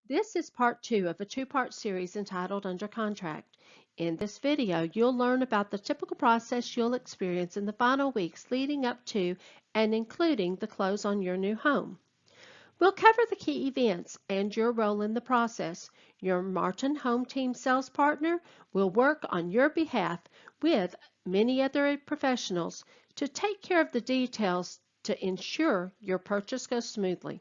This is part two of a two-part series entitled Under Contract. In this video, you'll learn about the typical process you'll experience in the final weeks leading up to and including the close on your new home. We'll cover the key events and your role in the process. Your Martin Home Team sales partner will work on your behalf with many other professionals to take care of the details to ensure your purchase goes smoothly.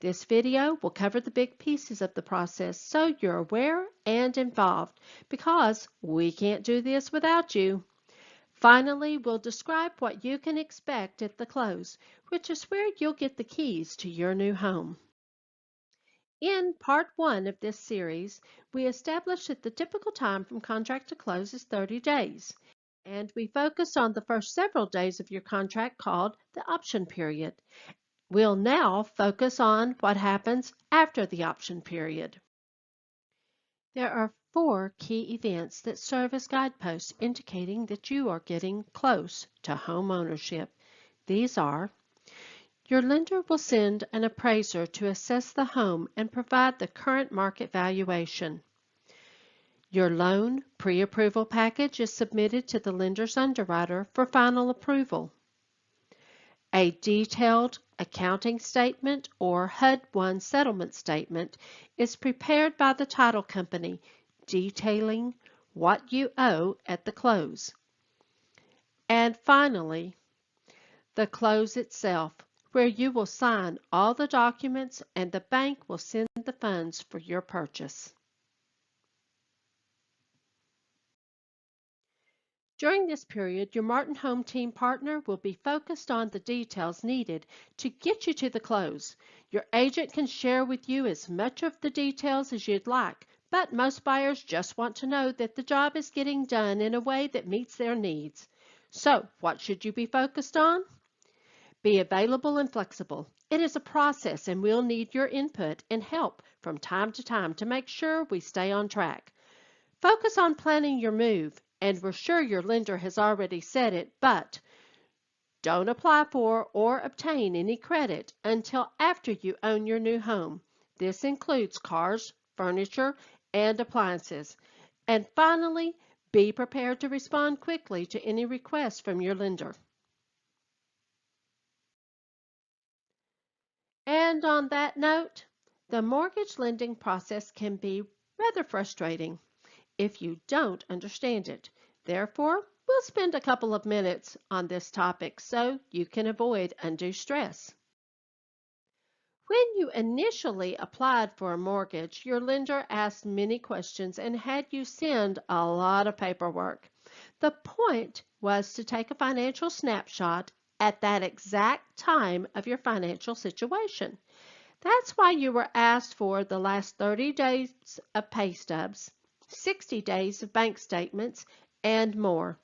This video will cover the big pieces of the process so you're aware and involved because we can't do this without you. Finally, we'll describe what you can expect at the close, which is where you'll get the keys to your new home. In part one of this series, we established that the typical time from contract to close is 30 days, and we focused on the first several days of your contract called the option period. We'll now focus on what happens after the option period. There are four key events that serve as guideposts indicating that you are getting close to home ownership. These are: your lender will send an appraiser to assess the home and provide the current market valuation. Your loan pre-approval package is submitted to the lender's underwriter for final approval. A detailed accounting statement or HUD-1 settlement statement is prepared by the title company detailing what you owe at the close. And finally, the close itself, where you will sign all the documents and the bank will send the funds for your purchase. During this period, your Martin Home Team partner will be focused on the details needed to get you to the close. Your agent can share with you as much of the details as you'd like, but most buyers just want to know that the job is getting done in a way that meets their needs. So, what should you be focused on? Be available and flexible. It is a process and we'll need your input and help from time to time to make sure we stay on track. Focus on planning your move, and we're sure your lender has already said it, but don't apply for or obtain any credit until after you own your new home. This includes cars, furniture, and appliances. And finally, be prepared to respond quickly to any requests from your lender. And on that note, the mortgage lending process can be rather frustrating if you don't understand it. Therefore, we'll spend a couple of minutes on this topic so you can avoid undue stress. When you initially applied for a mortgage, your lender asked many questions and had you send a lot of paperwork. The point was to take a financial snapshot at that exact time of your financial situation. That's why you were asked for the last 30 days of pay stubs, 60 days of bank statements, and more.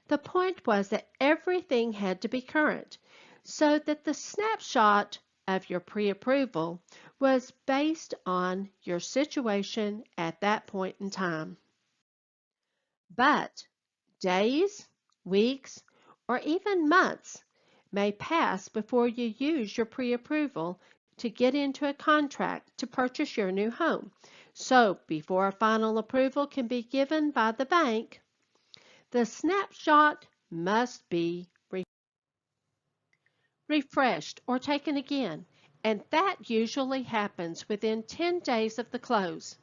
The point was that everything had to be current, so that the snapshot of your pre-approval was based on your situation at that point in time. But days, weeks, or even months may pass before you use your pre-approval to get into a contract to purchase your new home. So before a final approval can be given by the bank, the snapshot must be refreshed or taken again, and that usually happens within 10 days of the close.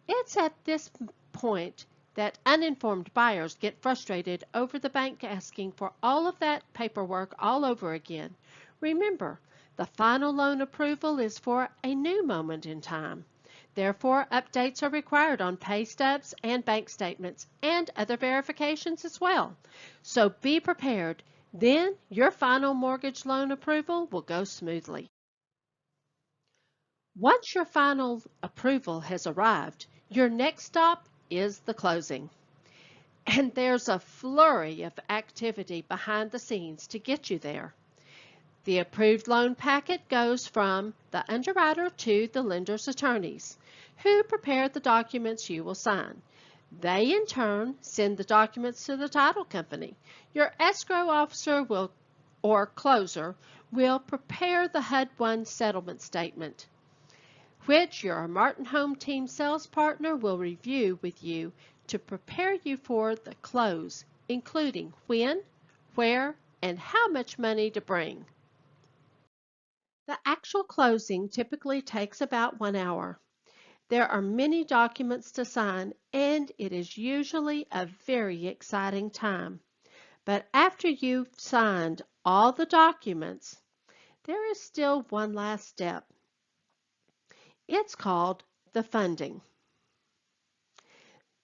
It's at this point that uninformed buyers get frustrated over the bank asking for all of that paperwork all over again. Remember, the final loan approval is for a new moment in time. Therefore, updates are required on pay stubs and bank statements and other verifications as well. So be prepared. Then your final mortgage loan approval will go smoothly. Once your final approval has arrived, your next stop is the closing. And there's a flurry of activity behind the scenes to get you there. The approved loan packet goes from the underwriter to the lender's attorneys, who prepare the documents you will sign. They, in turn, send the documents to the title company. Your escrow officer or closer will prepare the HUD-1 settlement statement, which your Martin Home Team sales partner will review with you to prepare you for the close, including when, where, and how much money to bring. The actual closing typically takes about 1 hour. There are many documents to sign, and it is usually a very exciting time. But after you've signed all the documents, there is still one last step. It's called the funding.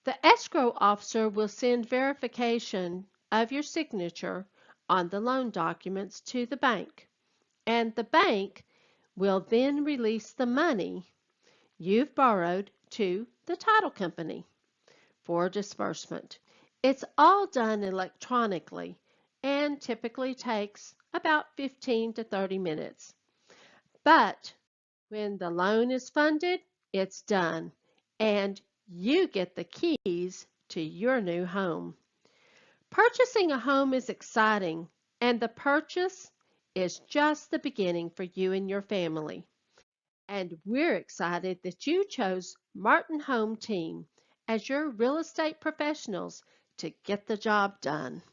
The escrow officer will send verification of your signature on the loan documents to the bank, and the bank will then release the money you've borrowed to the title company for disbursement. It's all done electronically and typically takes about 15 to 30 minutes. But when the loan is funded, it's done, and you get the keys to your new home. Purchasing a home is exciting, and the purchase is just the beginning for you and your family. And we're excited that you chose Martin Home Team as your real estate professionals to get the job done.